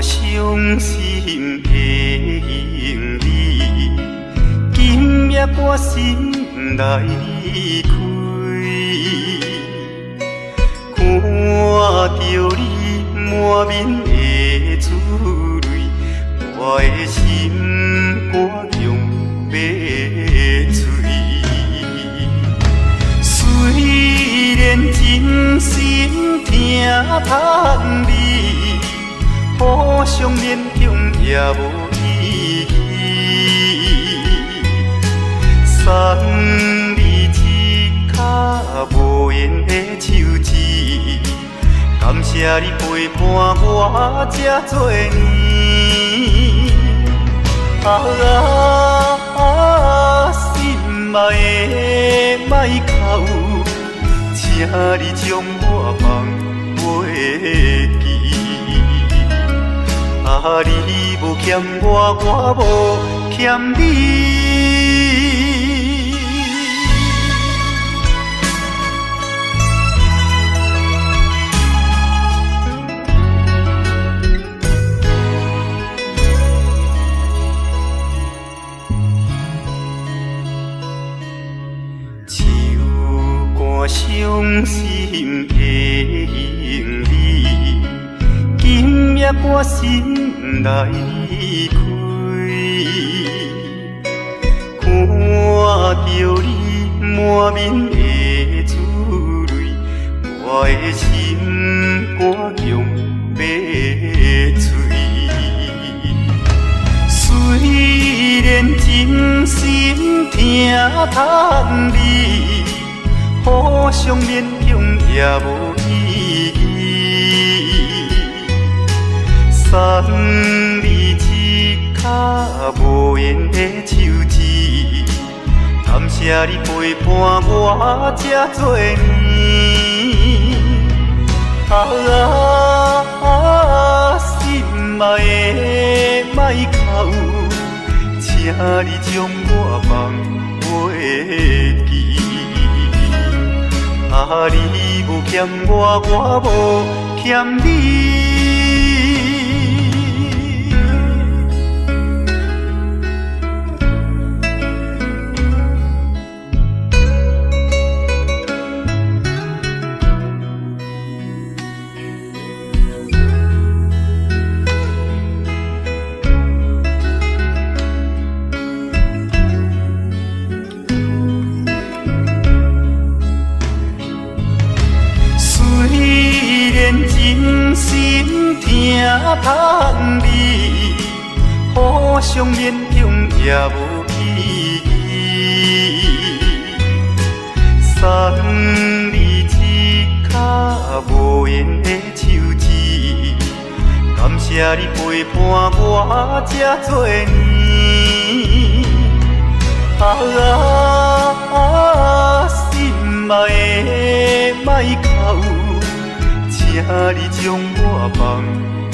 伤心的行李，今夜我心内离开，看着你满面的珠泪，我的心肝强要碎。虽然真心疼叹你，互相勉强也无意义。送你一脚无言的手指，感谢你陪伴我这多年。心爱的莫哭，请你将我放袂记。你无欠我，我无欠你。伤心的行李，今夜我心内离开，看着你满面的珠泪，我的心肝强要碎。虽然真心疼叹你，互相勉强也无意义。送你一脚无言的手指，感谢你陪伴我这多年。心爱的莫哭，请你将我放袂记。你无欠我，我无欠你。真心疼叹你，互相勉强也无意义。送你一脚无言的手指，感谢你陪伴我这多年。心爱的莫哭，请你将我放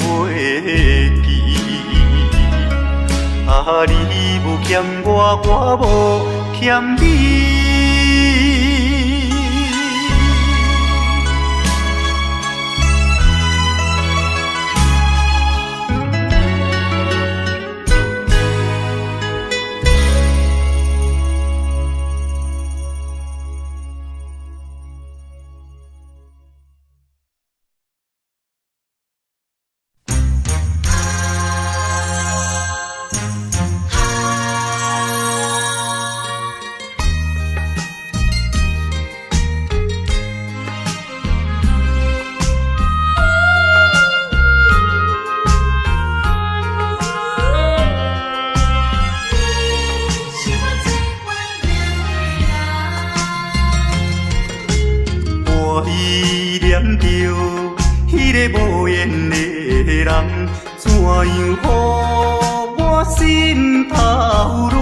袂记。你无欠我，我无欠你。依念着迄个无缘的人，怎样予我心头乱？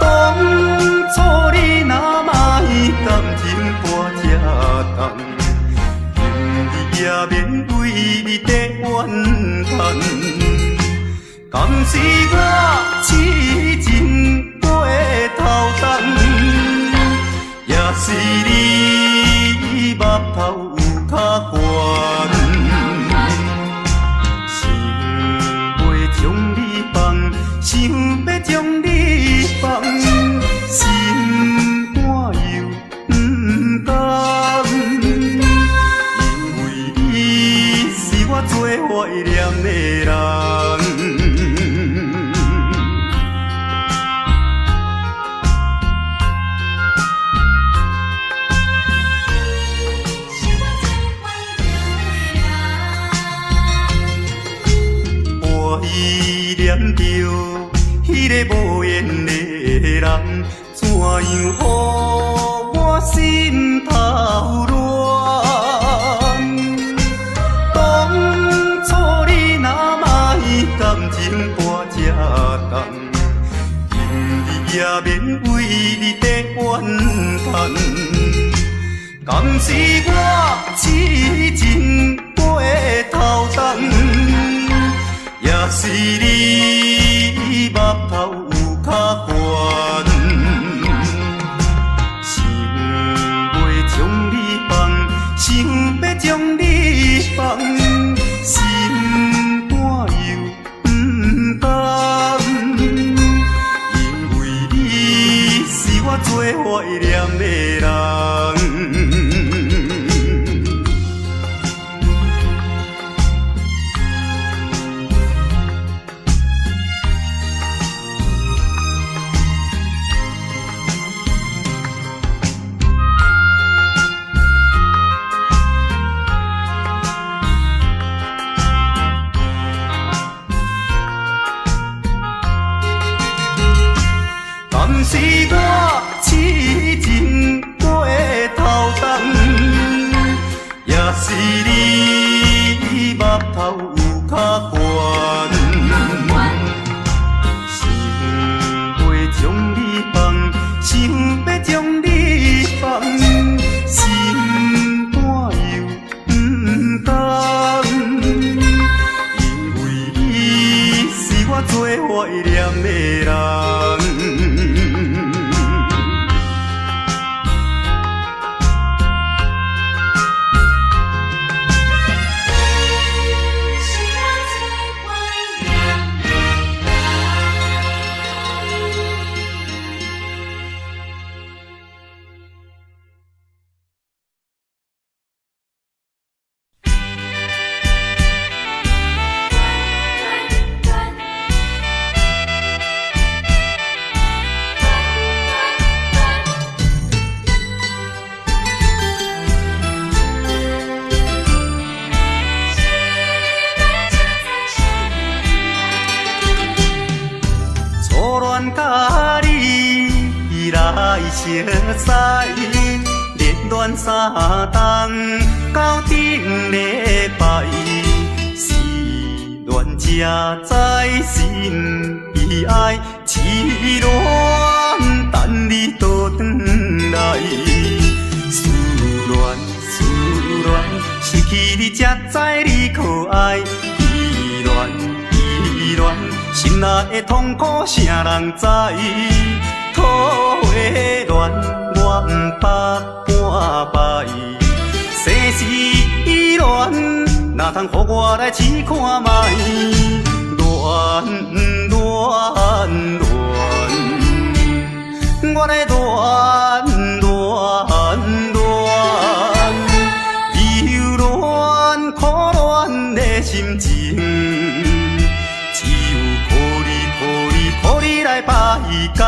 当初你若莫感情破这重，今日也免为你在怨叹。敢是我痴情过头重？也是你目头有较悬，念着迄个无缘的人，怎样予我心头乱？当初你若莫感情半只重，今日也免为你在怨叹。敢是我痴情过头重，也是你目头有较悬，想要将你放，想要将你放，心肝又不甘，因为你是我最怀念的人。敢是我痴情过头重，也是你目头有较悬，想要将你放，想要将你放，心肝又不甘，因为你是我最怀念的人。甲你来熟悉，热恋三冬到顶礼拜，是恋才知心悲哀，痴恋等你倒转来，思恋失去你才知你可爱，依恋。心内的痛苦，啥人知？土的恋，我不捌半摆。世事恋，哪通予我来试看卖？恋，我来恋，忧恋苦恋的心情。予你来排解，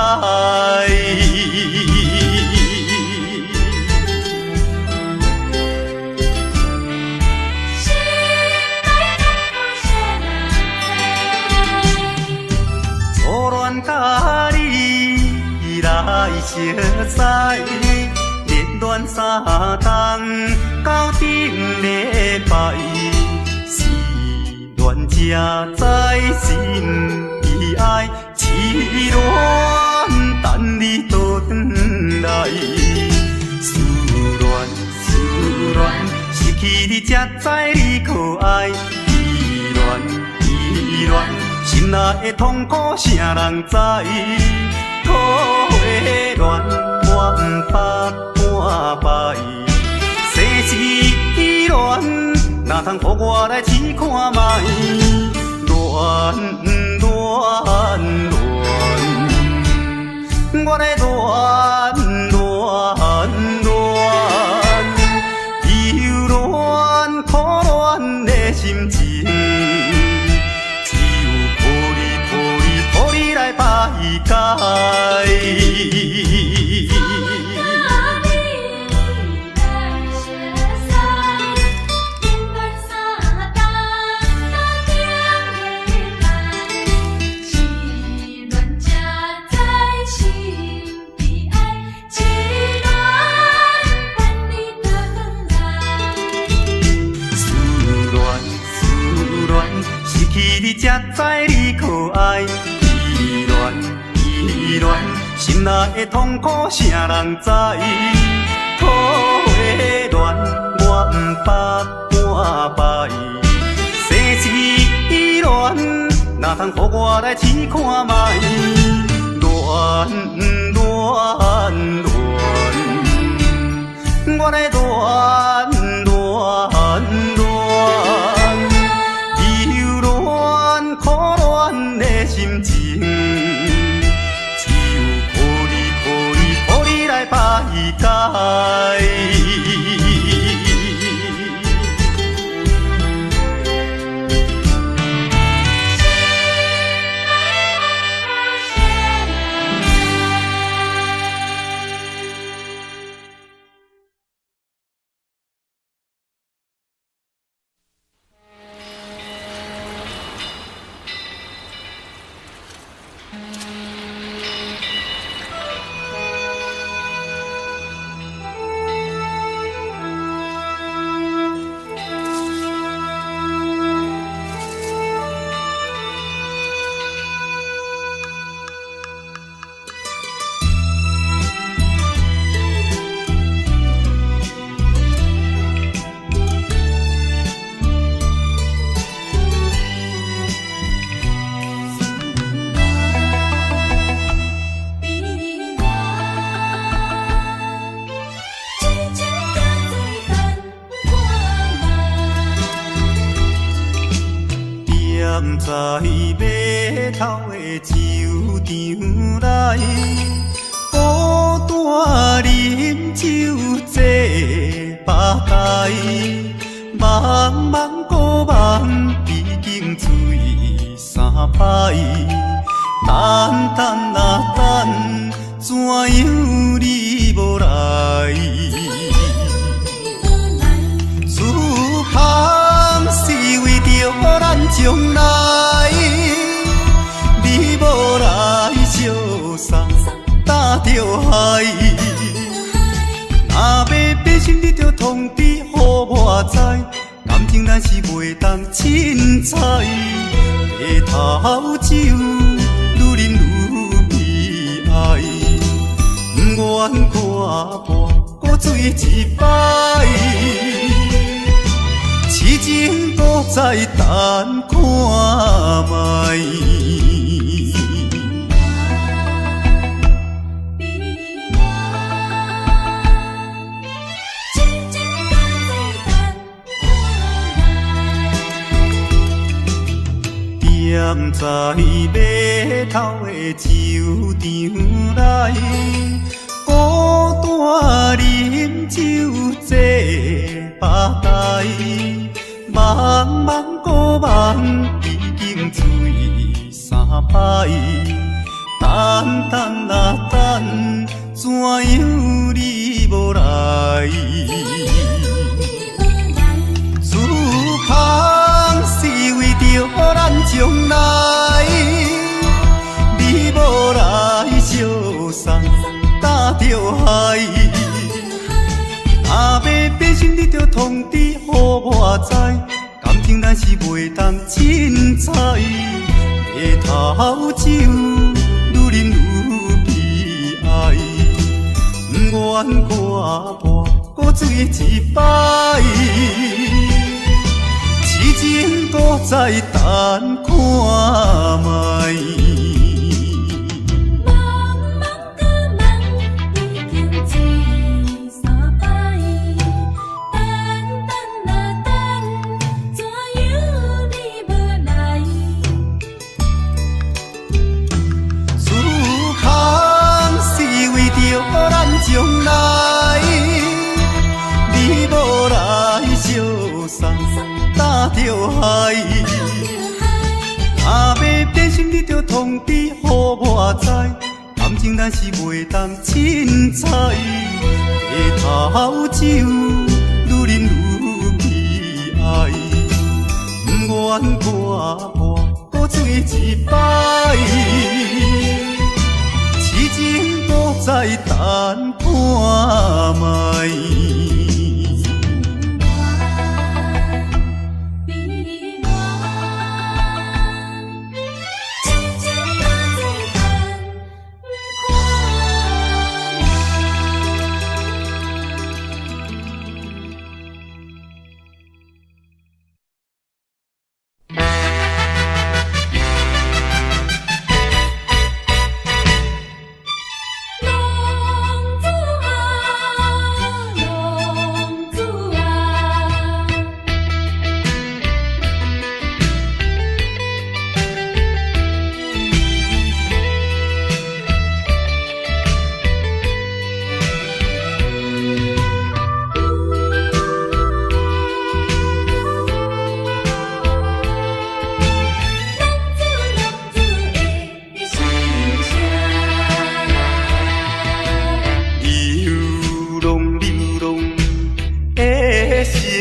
初恋甲你来熟悉，热恋三冬到顶礼拜，是恋才知心悲哀。痴恋等你倒转来，思恋失去你才知你可爱，依恋心内的痛苦，啥人知？土的恋，我不捌半摆。世事恋，哪通予我来试看卖？恋。我来忧恋苦恋的心情，只有予你来排解。才知你可爱。依恋依恋，心内的痛苦谁人知？土的恋，我不捌半摆。世事依恋，哪通予我来试看卖？恋恋恋，我来恋恋恋，忧恋苦恋的心情，只有靠你来排解。在码头的酒场内，孤单饮酒坐吧台，茫茫古梦已经醉三摆，等等啊等，怎样你无来？自旁是为着咱将来，你无来相送，担着害。若要变心，你着通知予我知，感情咱是袂当凊彩。回头酒，愈饮愈悲哀，不愿看破古水一摆。痴情搁再等看卖。踮在码头的酒场内，孤单饮酒坐吧台，茫茫古梦已经醉三摆，等等啊等，怎样你无来？自旁是为着咱将来，你无来相送，担着害。若要变心，你着通知予我知，感情咱是袂当凊彩。回头酒，愈饮愈悲哀，不愿看破古水一摆。痴情搁再等看卖。将来，你无来相送，担着害。若要变心，你着通知予我知，感情咱是袂当凊彩。回头酒，愈饮愈悲哀，不愿看破古水一摆。痴情搁再等看卖。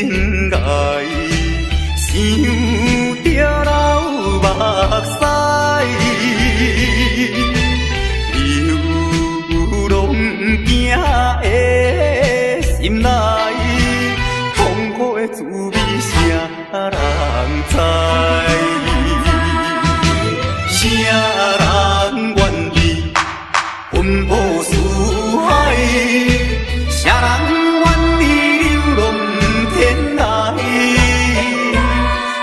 心爱，想着流目屎，流浪行的心内，痛苦的滋味谁人知？谁人愿意奔波四海？谁人愿意流浪天涯？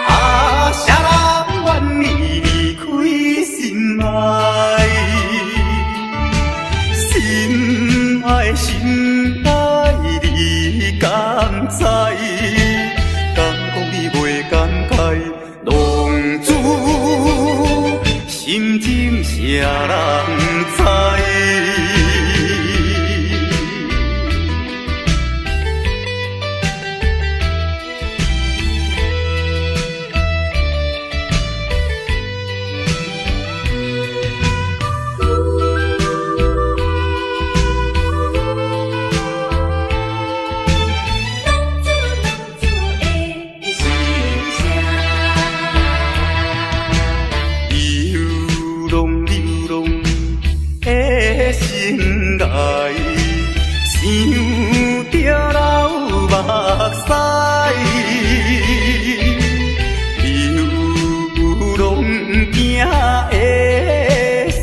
啊，谁人愿意离开心爱？心爱心爱，你敢知？敢讲你袂感慨？浪子心情谁人知？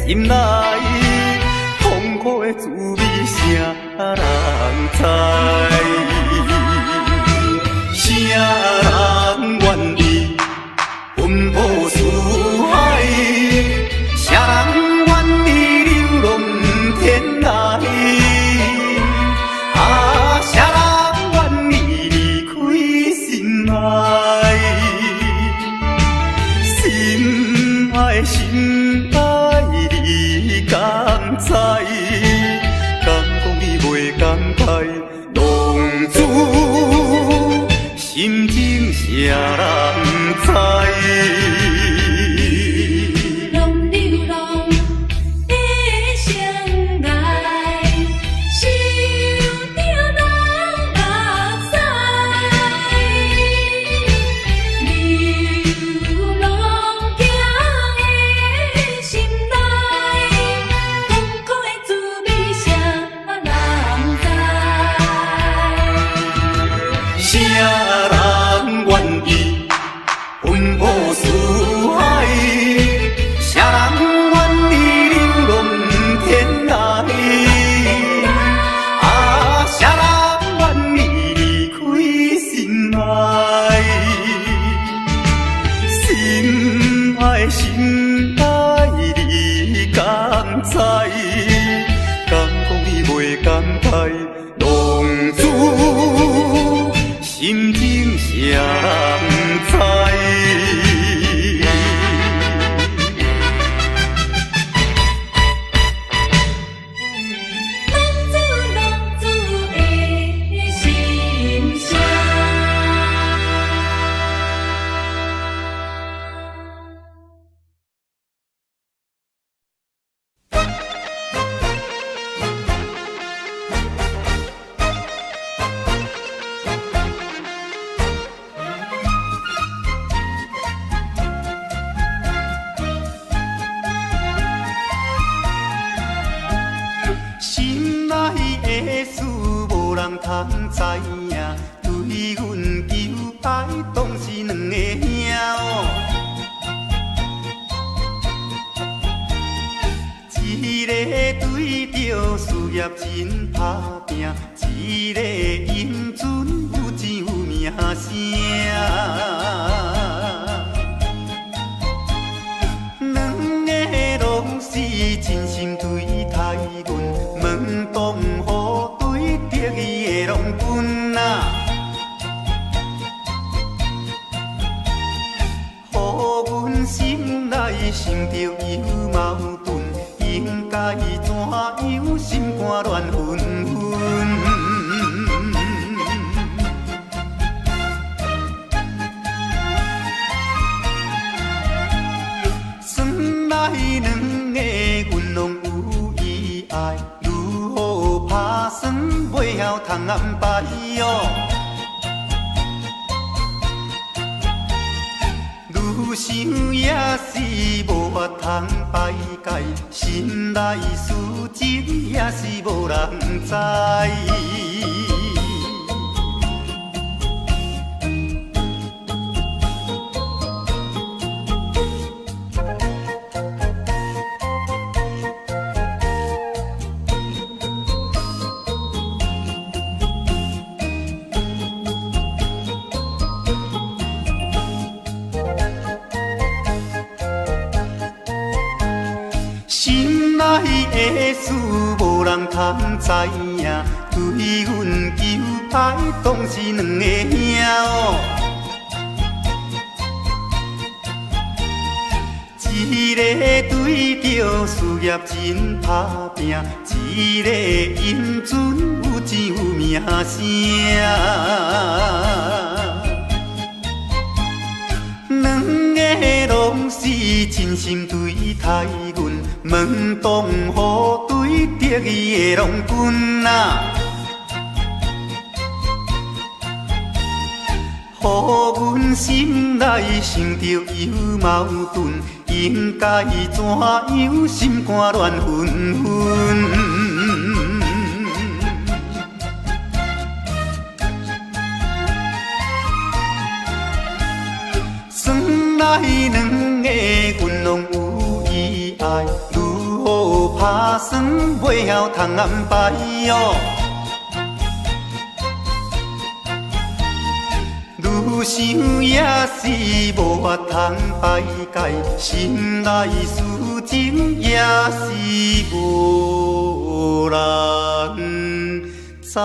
心内痛苦的滋味，谁人知？谁人愿意奔波四海？谁人愿意流浪天涯？啊，谁人愿意离开心爱？心爱心爱，你敢知？敢讲你袂感慨？浪子心情谁人知？心爱你敢知？敢讲你袂感慨？浪子心情谁人知？通知影，对阮求爱，当是两个兄哦。一个对着事业真打拼，一个英俊有钱有名声。两个拢是真心对待阮，门当户对得意的拢分啊。予阮心内想着有矛盾，应该怎样心肝乱纷纷？算来两个阮拢有意爱，如何打算袂晓通安排哟？想也是无法通排解，心内事情也是无人知。心内的事无人通知影，对阮求爱当是两个兄哦。一个对着事业真打拼，一个因准有钱有名声。两个拢是真心对待阮，门当户对得意的郎君啊，予阮心内想着有矛盾，应该怎样心肝乱纷纷。算来两个阮拢有意爱，如何打算袂晓通安排哦？愈想也是无法通排解，心内事情也是无人知。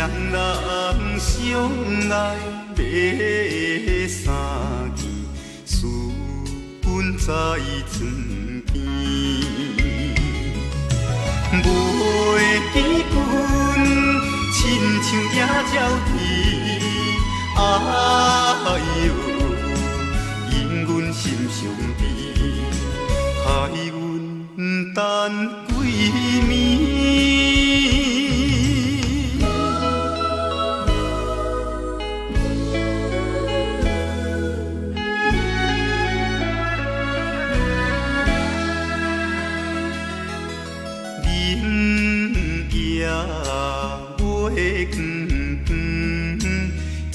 人相爱要三更，思阮在床边，袂记阮亲像野鸟啼，哎哟，因阮心伤悲，害阮等几暝。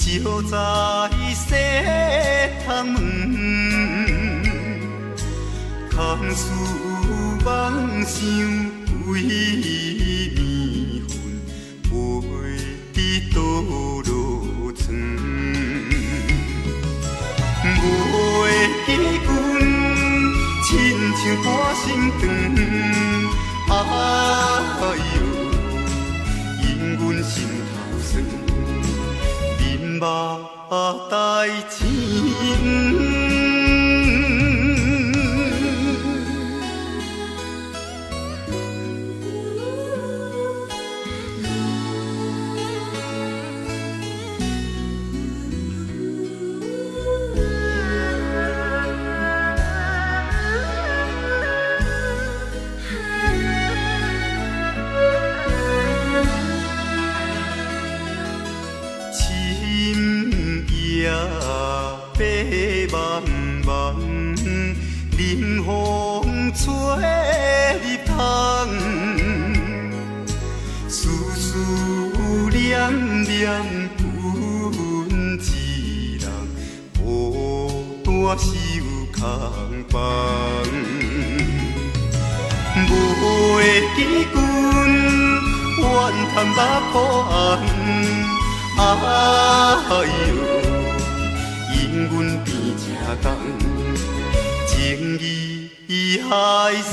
照在西窗门，空思梦想为暝昏，飞伫倒落床。袂记阮亲像半心肠，哎哟，因阮心头酸。目台前。茫茫，冷风吹入窗，思思念念阮一人，孤单守空房。袂记阮怨叹目苦红，哎哟。因阮变这重，情义害死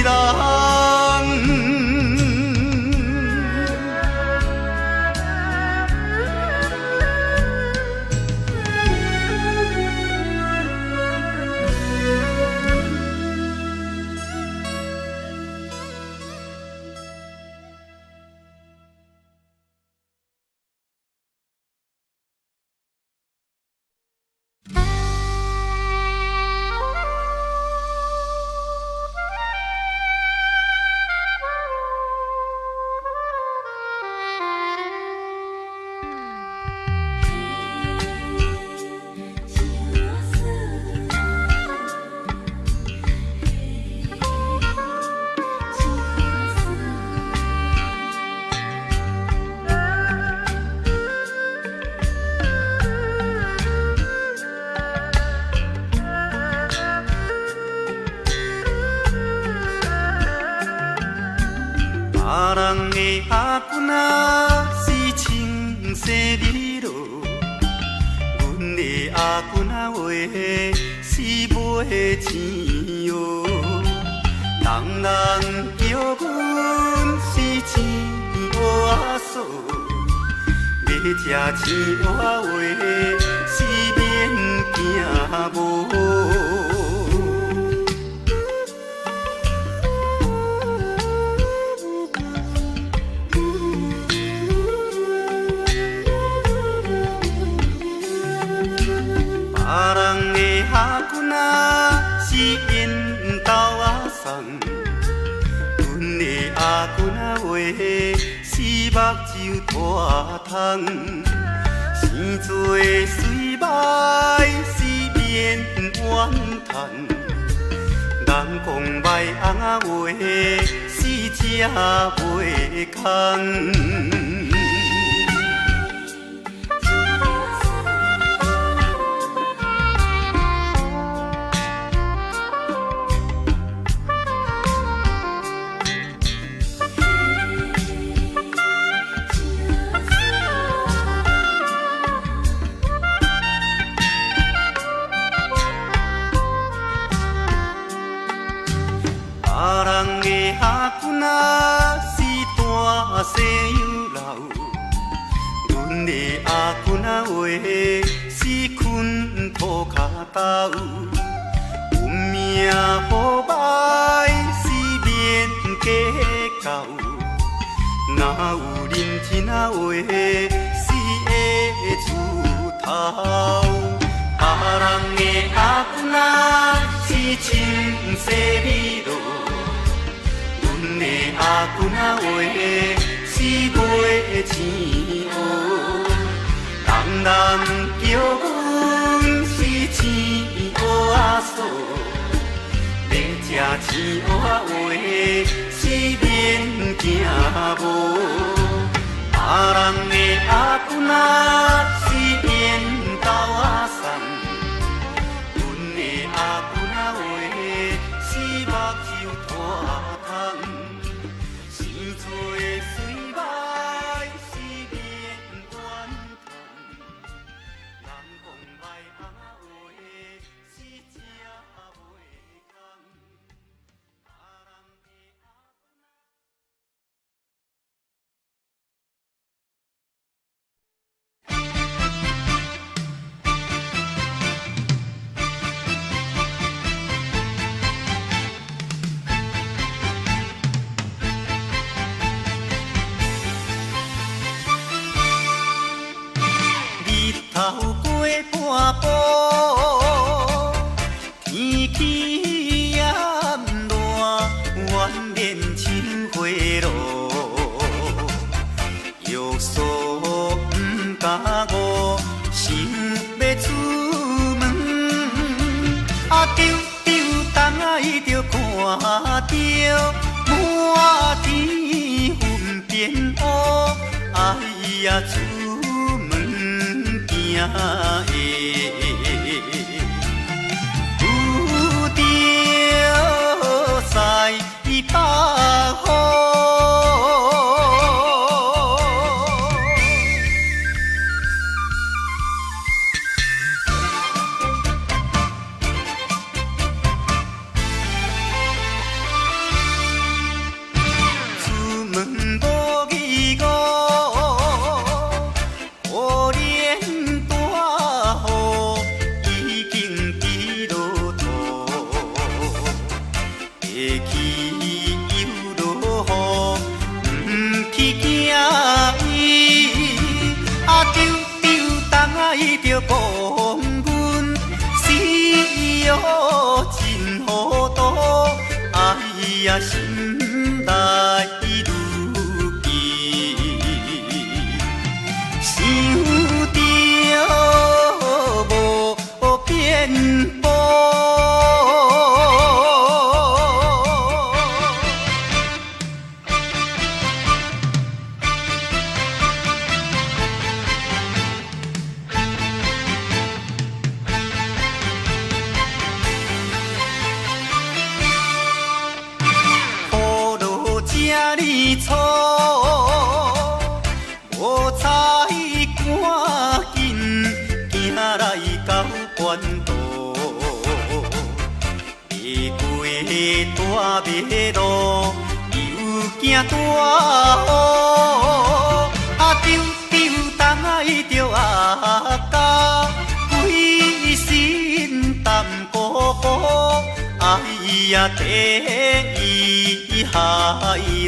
人。别人的阿君仔是穿西里路，阮的阿君仔话是买钱哟。人人叫阮是钱乌嫂，要吃钱乌话是免惊无。别人的阿君仔是因兜阿送，阮的阿君仔话是目睭大窗，生做水歹是免怨叹，人讲歹翁仔话是吃袂空。别人的阿君仔是大西洋老，阮的阿君啊话，是困土脚斗，有命好歹是免计较。若有认真啊话，是会出头。别人的阿君啊是清洗美路，阮的阿君啊话是卖钱乌。人人叫阮是钱乌仔嫂，要吃钱乌仔话是免惊无。别人的阿君啊是缘投仔送，阮的阿君啊话是目睭拖窗，生做水歹是免怨叹，人讲歹翁仔话是食袂空。日头过半晡，天气炎热，愿连情花路。约束不敢误，想要出门，丢东爱着看着满天云变乌，哎呀出门行的，有着西北风。出门无义务，可怜大雨已经滴落土，会去又落雨，不去惊伊。丢东爱着讲阮死哦真糊涂，哎呀心内如记，想着无变步。雨落这哩粗，无彩赶紧行来到关渡，越过大马路，又惊大雨，丢东爱着阿家，规身淡薄薄，哎呀第一害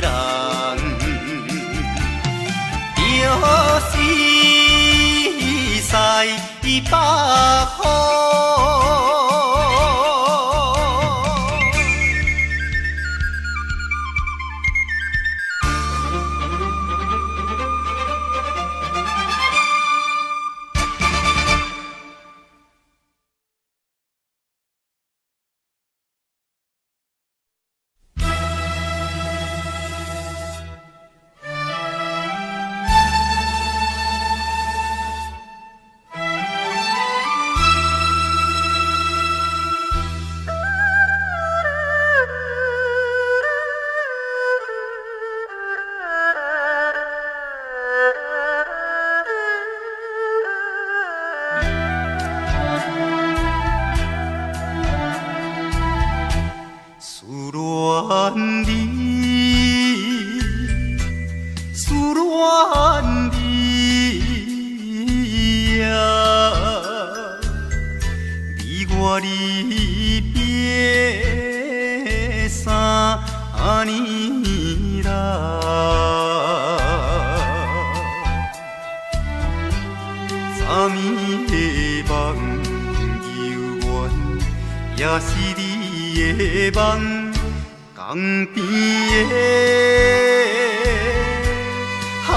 人，就是西北风。离别3年来，昨暝的梦游园，也是你的梦，江边的海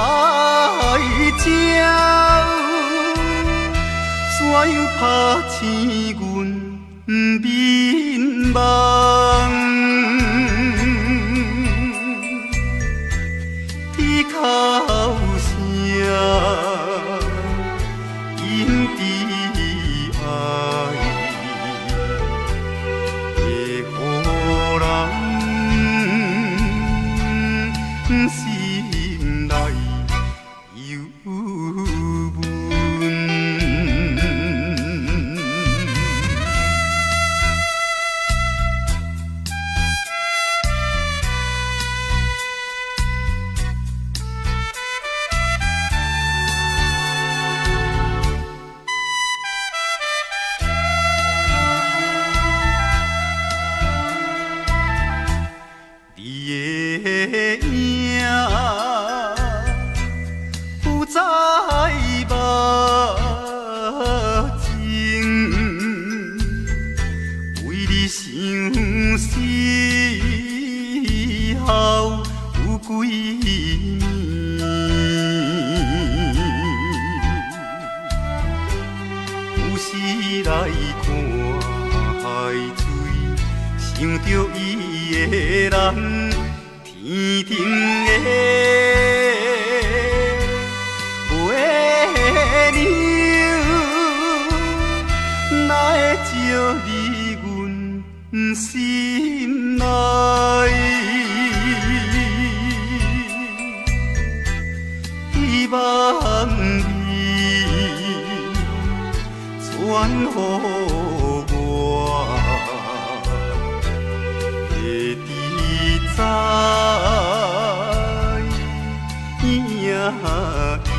鸟。怎样拍醒阮眠梦？天哭声，因伫爱，会予人心内忧闷。不再目睛，为你想死后有几年，有时来看海水，想着伊的人。天顶的月亮，哪会照入阮心内？希望你传予我。在伊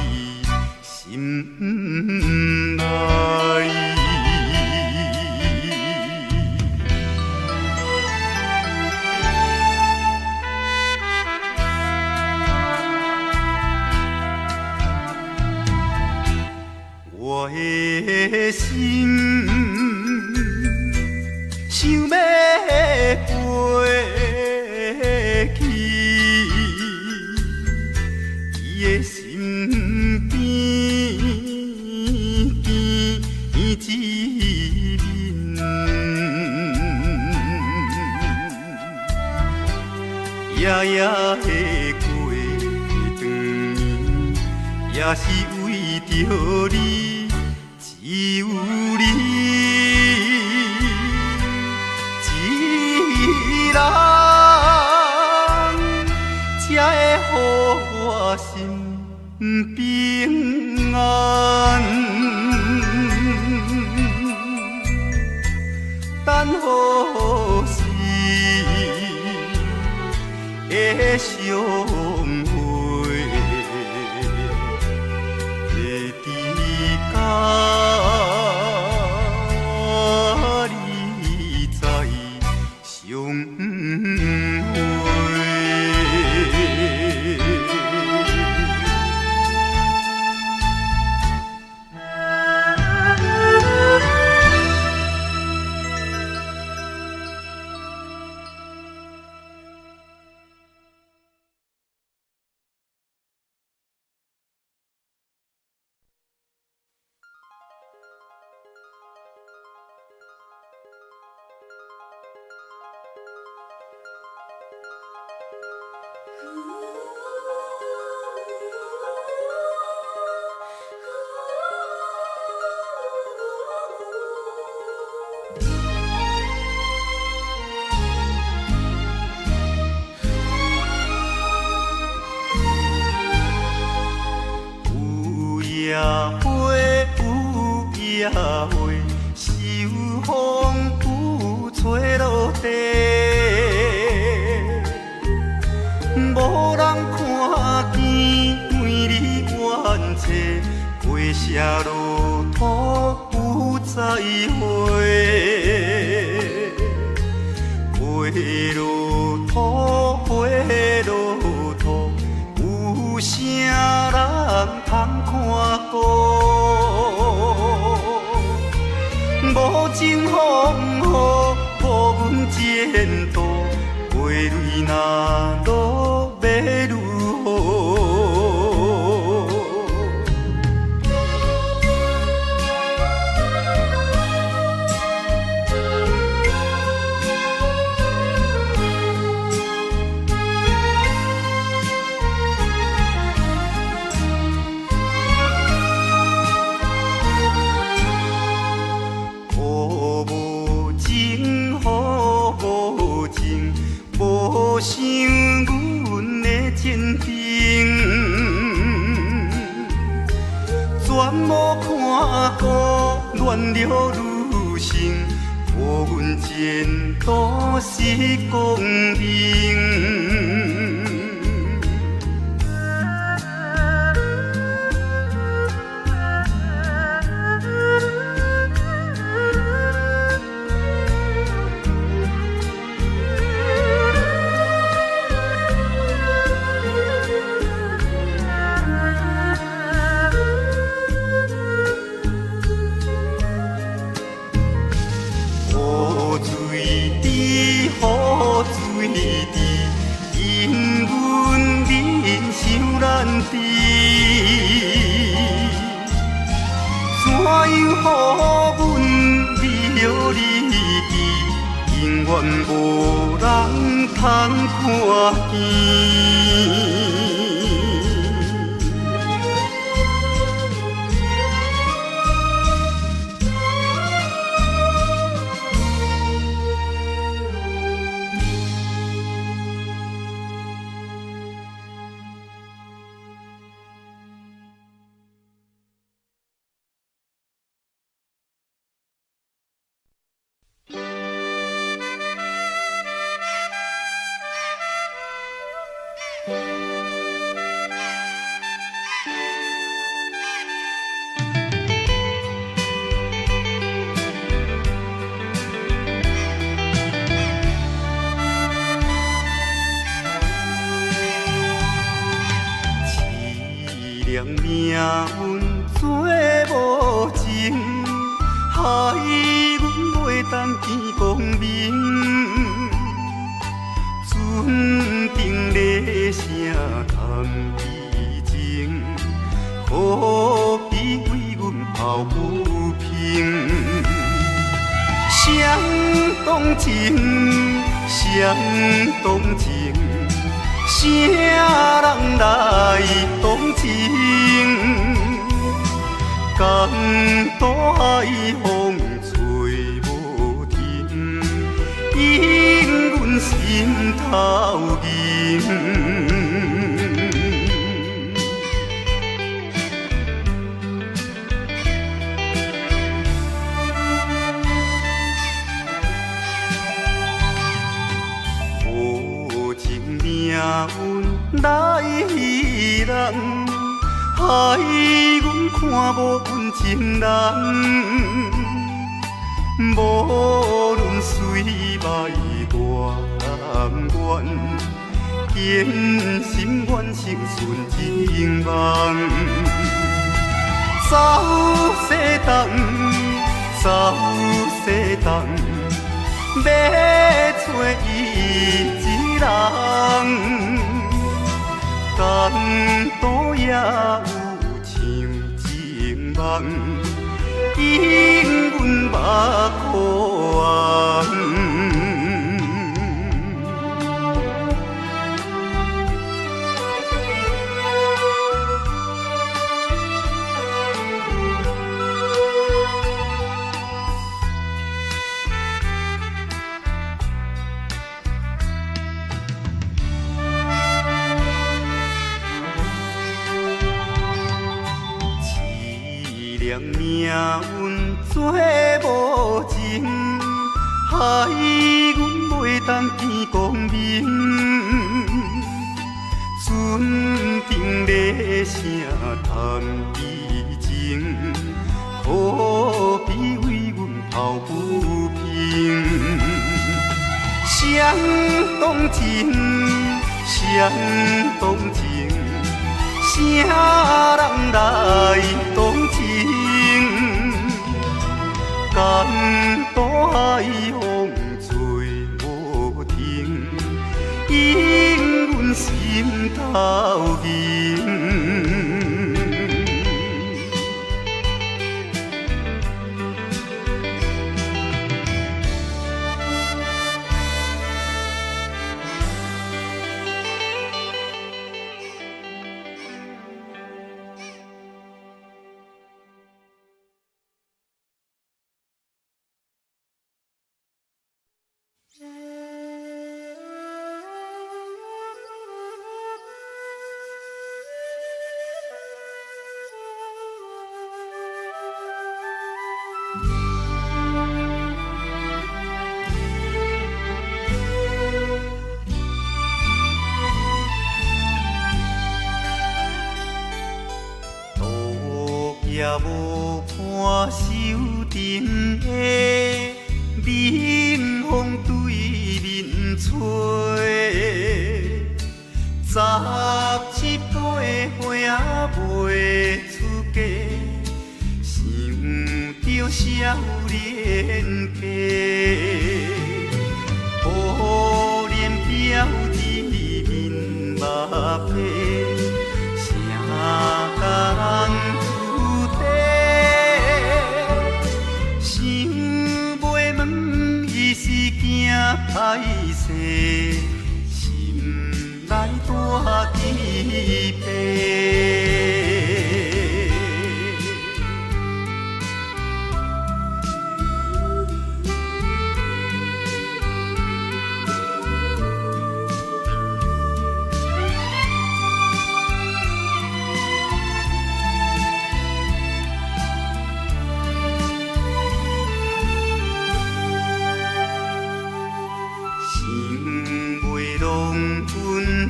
心内。我的心想要飞。伊的身边见一面，夜夜的过长年，也是为着你，只有你一人。才会予我心平安，等好时的相会，会伫甲你再相会。夜花有夜花，秋风有吹落地，无人看见为你怨嗟，花谢落土有再会。有啥人通看顾？无情风雨，无阮前途，花蕊若落要如何？无想阮的前程，全无看顾，恋了女性，无阮前途是光明。因阮人想难治，怎样予阮离了你去，永远无人通看见。命运做无情，害阮袂当见光明。船顶咧声谈悲情，可比为阮抱不平。相同情，相同情。啥人来同情？江岛海风吹无停，引阮心头凝。无情命运来戏人，害阮看无阮情人。无论水歹多甘愿，坚心愿成顺情梦。走西东，走西东，要找伊一人。江岛也有像情梦，引阮目眶红。命运做无情，害阮袂当见光明。船顶咧声谈悲情，可比为阮抱不平。相同情，相同情。动情，江大海风吹无停，引阮心头凝。也无看手顶的冷风对面吹，17岁花袂出嫁，想着少年家，可怜表姊面目皮，啥甲人？歹势，心内大疑白。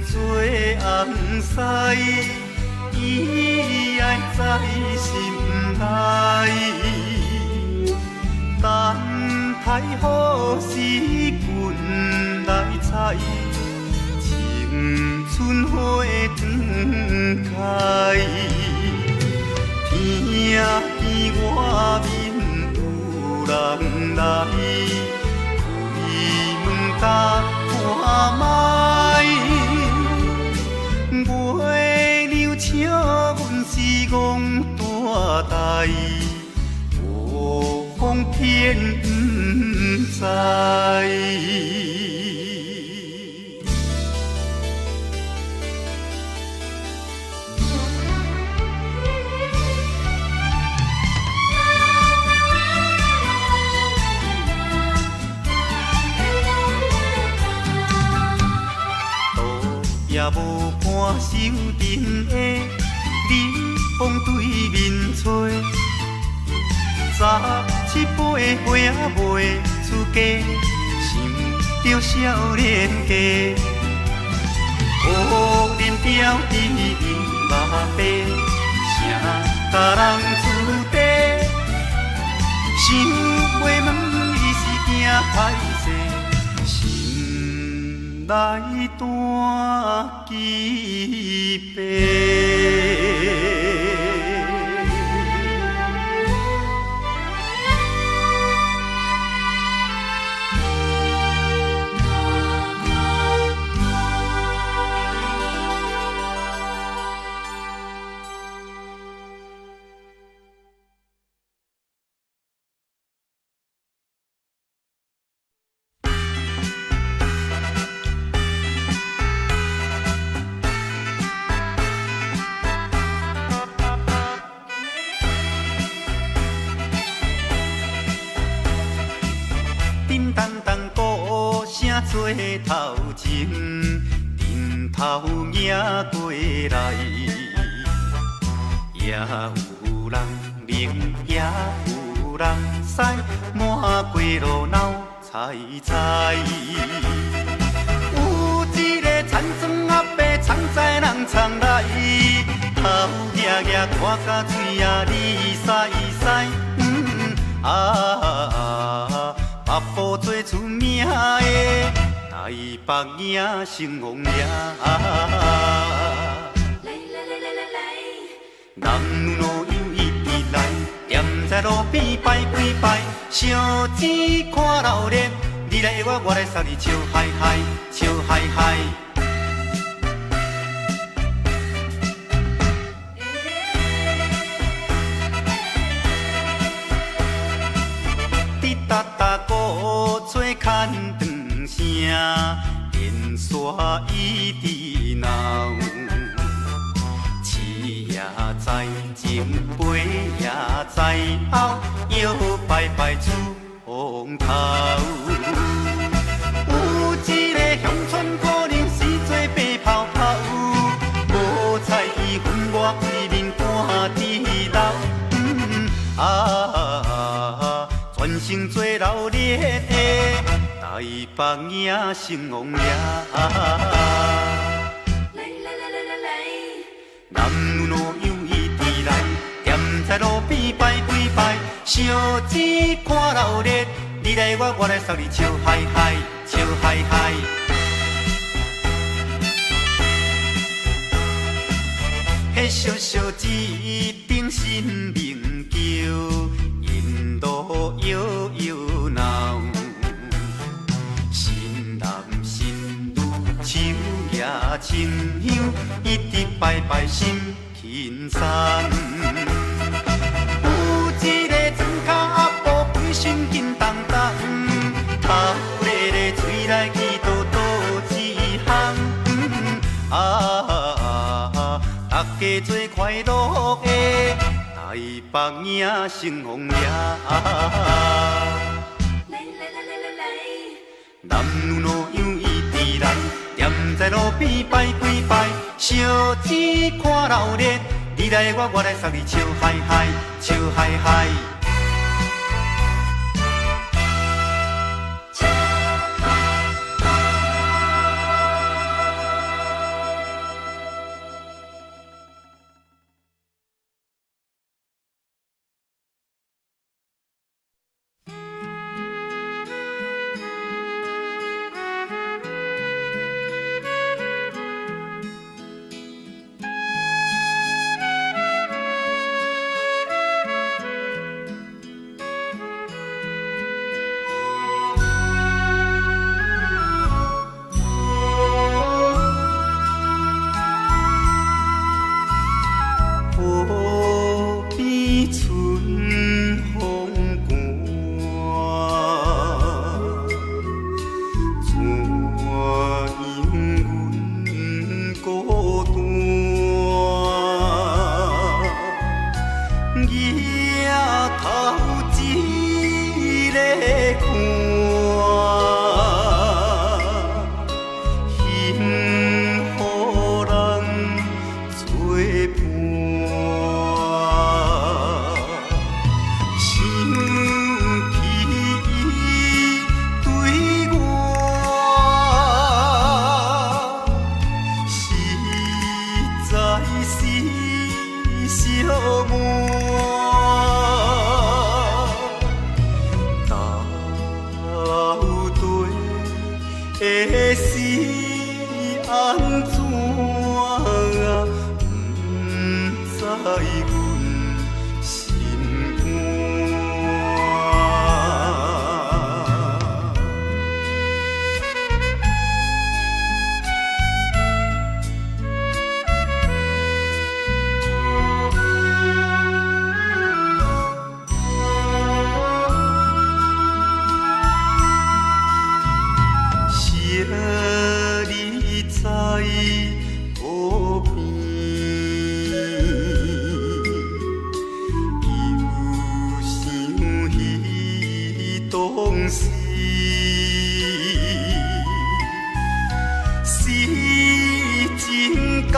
做红丝，伊爱在心内，等待好时阮来采，青春花长开。听见外面有人来，开门甲看卖。月娘笑阮是戆大代，无风偏不知。也无看手顶的冷风对面吹，17岁花袂出嫁，想着少年家，可怜表弟面目白，啥甲人出地，想袂问伊是惊歹势，心内大疑白。叮当当鼓声做头前，阵头迎过来，也有人明，也有人驶，满过路闹采采。有一个田庄阿伯藏在人藏来，头额额拖甲嘴也哩塞塞，北部最出名的台北影成风岭，男女老在路边摆几摆，烧钱看热闹，你来我，我来送你笑嗨嗨，笑嗨嗨。滴答答鼓吹牵长声，烟沙一直闹。市也在前，背也在后，摇摆摆出风头。有一个乡村可能是做白泡泡，无彩伊分我为面搬地楼。全城做热烈的台北影成王爷。男女老幼伊直来，踮在路边摆几摆，烧钱看热闹，你来我，我来送你笑嗨嗨，笑嗨嗨。迄小小一顶新名桥，引路摇摇闹，新男新女手也牵香，一直摆摆心轻松。有一个庄脚阿婆规身紧当当，头咧咧嘴来去叨叨一项。大家做快乐的台北影成王爷。男女老幼伊直来，踮在路边摆几摆，烧钱看热闹，你来我，我来送你笑嗨嗨，笑嗨嗨。情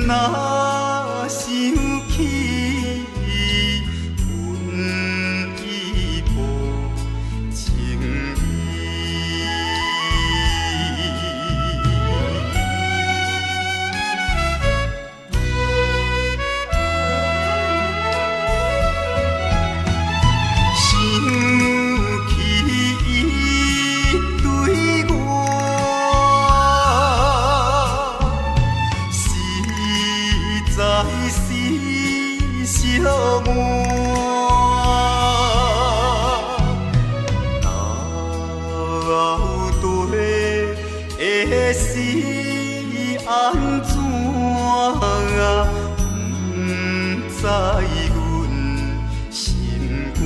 若想起阮已无情意，想起伊对我实在是小满，到底会是安怎啊？不知阮心肝。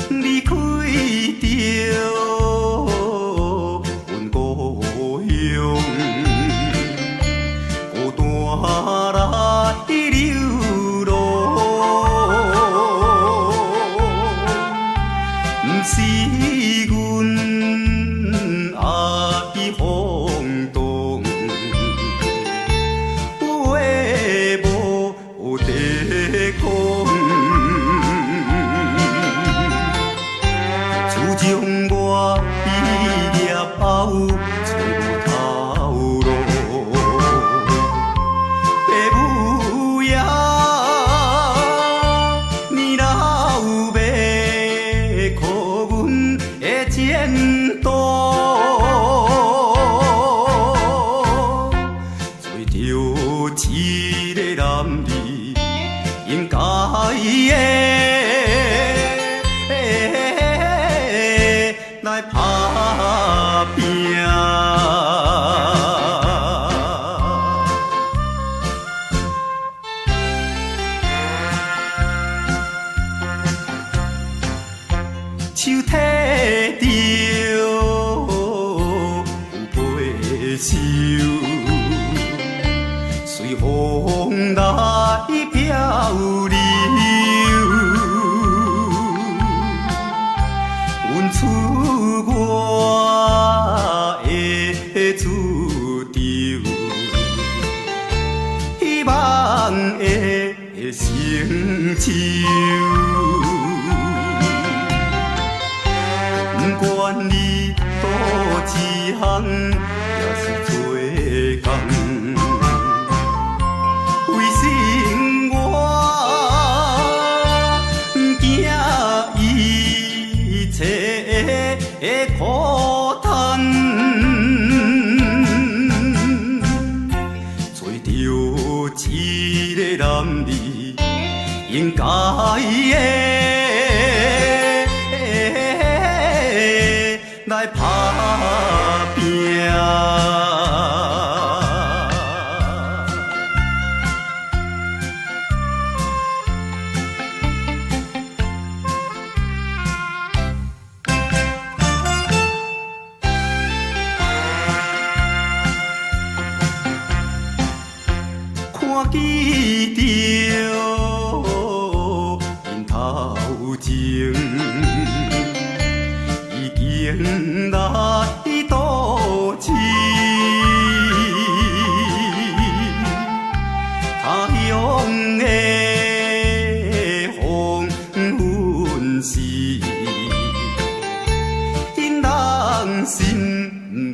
离开着阮故乡，孤单来流浪，不是阮爱风动，话无地讲。将我毕业后找无头路，爸母也年老要靠阮的前途，做着一个男儿应该的。来打拼，手提着有背手，随风来漂流。阮出我的主张，希望会成就。不管你倒一项，也是做工，为生活惊一切的苦叹，做着一个男儿应该的。来打拼，看见着因头前。来渡情，他乡的黄昏时，因人心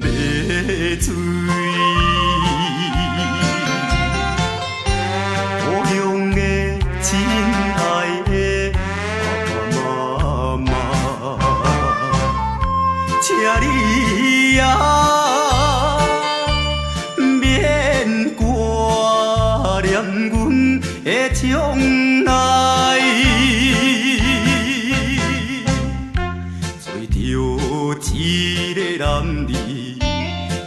要醉。故乡的将来，做着一个男儿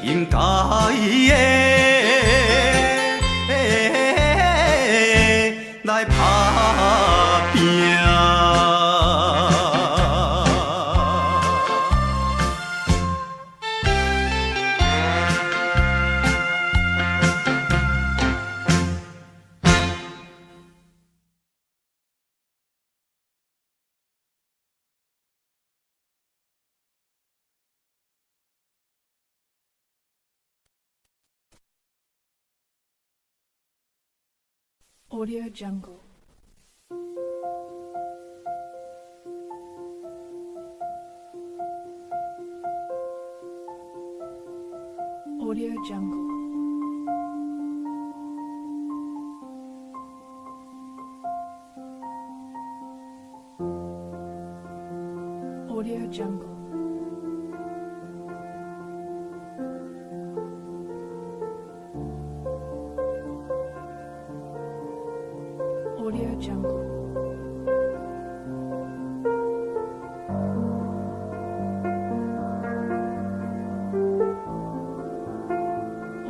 应该的来打拼。Audio Jungle. Audio Jungle. Audio Jungle. Audio Jungle.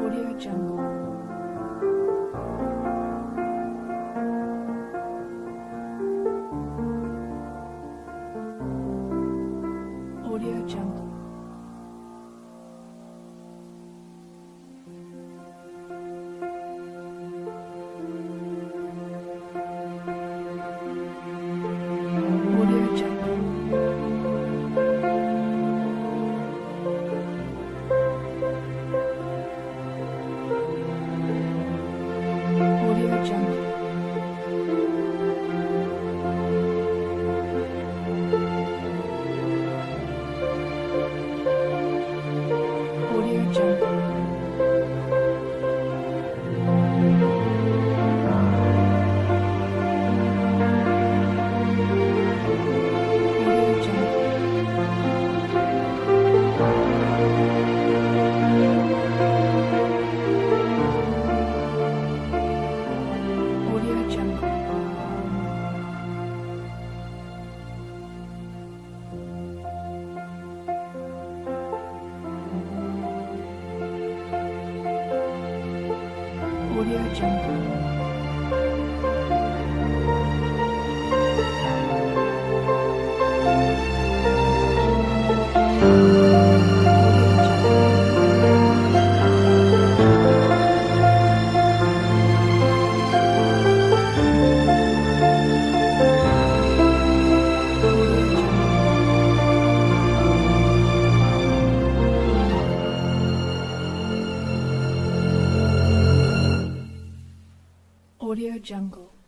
Audio Jungle. Audio Jungle. Audio Jungle. Audio Jungle. Audio Jungle. Audio Jungle. Audio Jungle. Audio Jungle. Audio Jungle.